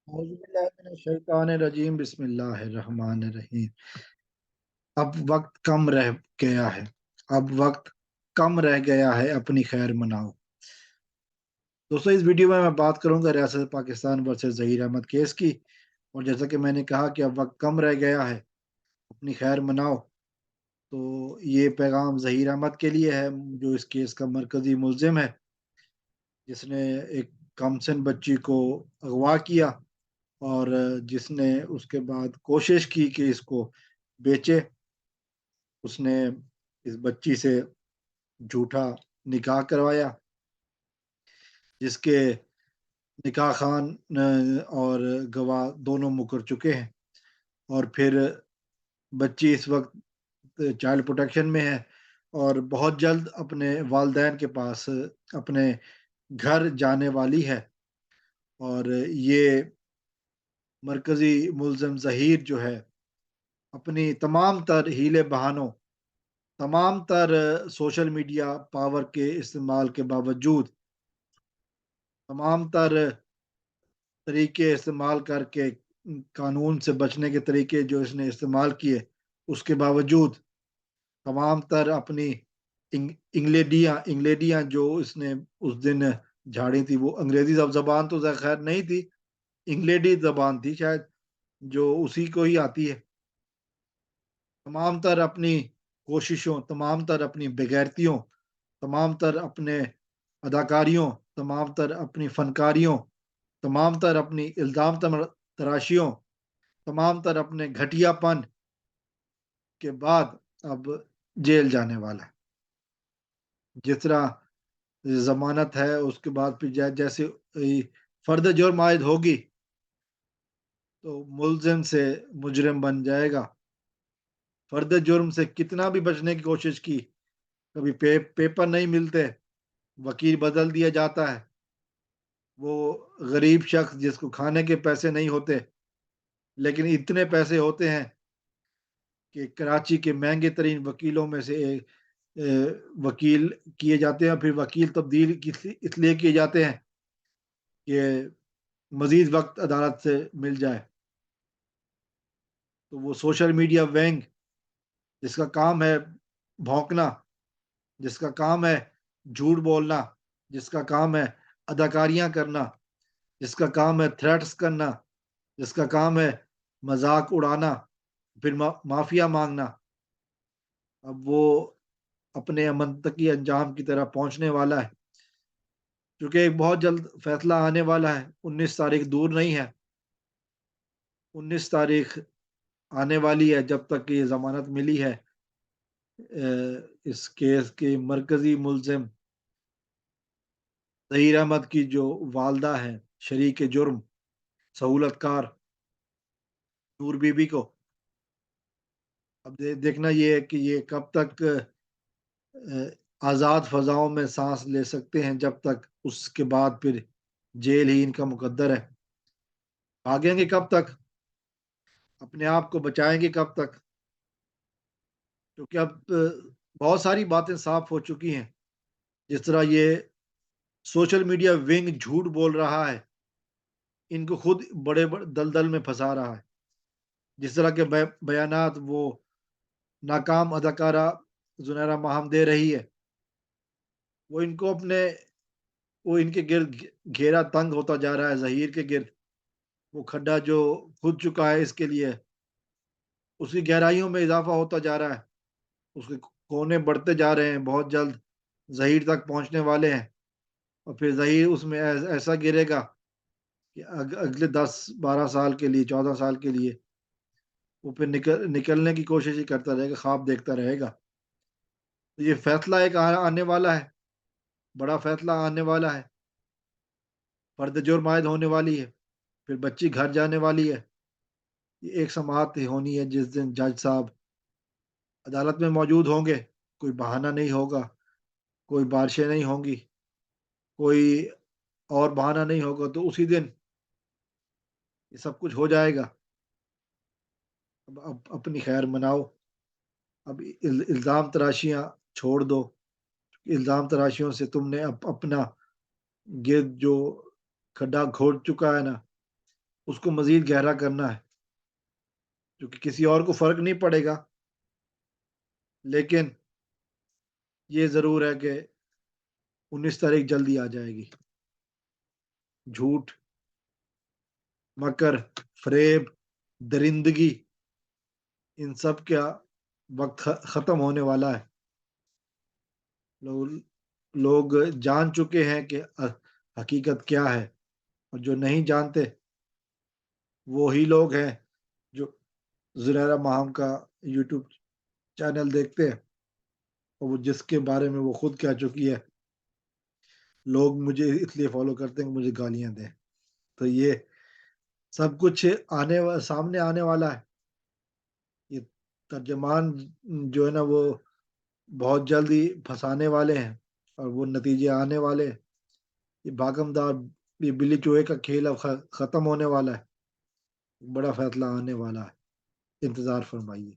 औज़ुबिल्लाहिमिनश्शैतानिर्रजीम बिस्मिल्लाहिर्रहमानिर्रहीम। अब वक्त कम रह गया है। अब वक्त कम रह गया है, अपनी खैर मनाओ। दोस्तों, इस वीडियो में मैं बात करूंगा रियासत पाकिस्तान वर्सेस जहीर अहमद केस की। और जैसा कि मैंने कहा कि अब वक्त कम रह गया है, अपनी खैर मनाओ। तो ये पैगाम जहीर अहमद के लिए है, जो इस केस का मरकजी मुल्जिम है, जिसने एक कमसिन बच्ची को अगवा किया और जिसने उसके बाद कोशिश की कि इसको बेचे। उसने इस बच्ची से झूठा निकाह करवाया, जिसके निकाह खान और गवाह दोनों मुकर चुके हैं। और फिर बच्ची इस वक्त चाइल्ड प्रोटेक्शन में है और बहुत जल्द अपने वालदैन के पास अपने घर जाने वाली है। और ये मरकजी मुल्जिम जहीर जो है, अपनी तमाम तर हीले बहानों, तमाम तर सोशल मीडिया पावर के इस्तेमाल के बावजूद, तमाम तर तरीके इस्तेमाल करके, कानून से बचने के तरीके जो इसने इस्तेमाल किए, उसके बावजूद तमाम तर अपनी इंग्लेडियाँ जो इसने उस दिन झाड़ी थी, वो अंग्रेजी जबान तो खैर नहीं थी, इंग्लेडी जबान थी शायद, जो उसी को ही आती है। तमाम तर अपनी कोशिशों, तमाम तर अपनी बेगैरतियों, तमाम तर अपने अदाकारियों, तमाम तर अपनी फनकारियों, तमाम तर अपनी इल्ज़ाम तराशियों, तमाम तर अपने घटियापन के बाद अब जेल जाने वाला है। जिस तरह ज़मानत है, उसके बाद फिर जैसे फर्द जुर्म आयद होगी, तो मुल्ज़िम से मुजरिम बन जाएगा। फर्द जुर्म से कितना भी बचने की कोशिश की, कभी पेपर नहीं मिलते, वकील बदल दिया जाता है। वो गरीब शख्स जिसको खाने के पैसे नहीं होते, लेकिन इतने पैसे होते हैं कि कराची के महंगे तरीन वकीलों में से एक वकील किए जाते हैं। फिर वकील तब्दील इसलिए किए जाते हैं कि मजीद वक्त अदालत से मिल जाए। तो वो सोशल मीडिया वेंग, जिसका काम है भौंकना, जिसका काम है झूठ बोलना, जिसका काम है अदाकारियां करना, जिसका काम है थ्रेट्स करना, जिसका काम है मजाक उड़ाना, फिर माफिया मांगना, अब वो अपने मंतकी अंजाम की तरह पहुंचने वाला है। क्योंकि एक बहुत जल्द फैसला आने वाला है, 19 तारीख दूर नहीं है। 19 तारीख आने वाली है, जब तक ये जमानत मिली है इस केस के मरकजी मुल्जिम जहीर अहमद की जो वालदा है, शरीक जुर्म, सहूलतकार नूर बीबी को। अब देखना ये है कि ये कब तक आज़ाद फ़ज़ाओं में सांस ले सकते हैं, जब तक उसके बाद फिर जेल ही इनका मुकद्दर है। भागेंगे कब तक, अपने आप को बचाएंगे कब तक? क्योंकि अब बहुत सारी बातें साफ हो चुकी हैं। जिस तरह ये सोशल मीडिया विंग झूठ बोल रहा है, इनको खुद बड़े बड़े दलदल में फंसा रहा है। जिस तरह के बयानात वो नाकाम अदाकारा जुनैरा माहम दे रही है, वो इनको अपने वो इनके गिर्द घेरा तंग होता जा रहा है, जहीर के गिर्द। वो खड्डा जो खुद चुका है इसके लिए, उसकी गहराइयों में इजाफा होता जा रहा है, उसके कोने बढ़ते जा रहे हैं। बहुत जल्द जहीर तक पहुंचने वाले हैं और फिर जहीर उसमें ऐसा गिरेगा कि अगले 10-12 साल के लिए, 14 साल के लिए वो फिर निकलने की कोशिश ही करता रहेगा, ख्वाब देखता रहेगा। तो ये फैसला एक आने वाला है, बड़ा फैसला आने वाला है। फर्द जुर्म आयद होने वाली है, फिर बच्ची घर जाने वाली है। ये एक समाअत होनी है जिस दिन जज साहब अदालत में मौजूद होंगे। कोई बहाना नहीं होगा, कोई बारिशें नहीं होंगी, कोई और बहाना नहीं होगा, तो उसी दिन ये सब कुछ हो जाएगा। अब अपनी खैर मनाओ। अब इल्ज़ाम तराशियां छोड़ दो। इल्ज़ाम तराशियों से तुमने अपना गिर्द जो खड्डा खोद चुका है ना, اس کو مزید گہرا کرنا ہے، جو کہ کسی اور کو فرق نہیں پڑے گا، لیکن یہ ضرور ہے کہ 19 تاریخ جلدی آ جائے گی۔ جھوٹ، مکر، فریب، درندگی، ان سب کا وقت ختم ہونے والا ہے۔ لوگ جان چکے ہیں کہ حقیقت کیا ہے، اور جو نہیں جانتے وہی لوگ ہیں جو زریرہ ماہم کا یوٹیوب چینل دیکھتے ہیں، اور وہ جس کے بارے میں وہ خود کہہ چکی ہے، لوگ مجھے اس لیے فالو کرتے ہیں کہ مجھے گالیاں دیں۔ تو یہ سب کچھ سامنے آنے والا ہے۔ یہ ترجمان جو ہے نا وہ بہت جلدی پھنسانے والے ہیں، اور وہ نتیجے آنے والے ہیں۔ یہ بھاگم دار، یہ بلی چوہے کا کھیل اب ختم ہونے والا ہے، بڑا فیصلہ آنے والا ہے، انتظار فرمائیے۔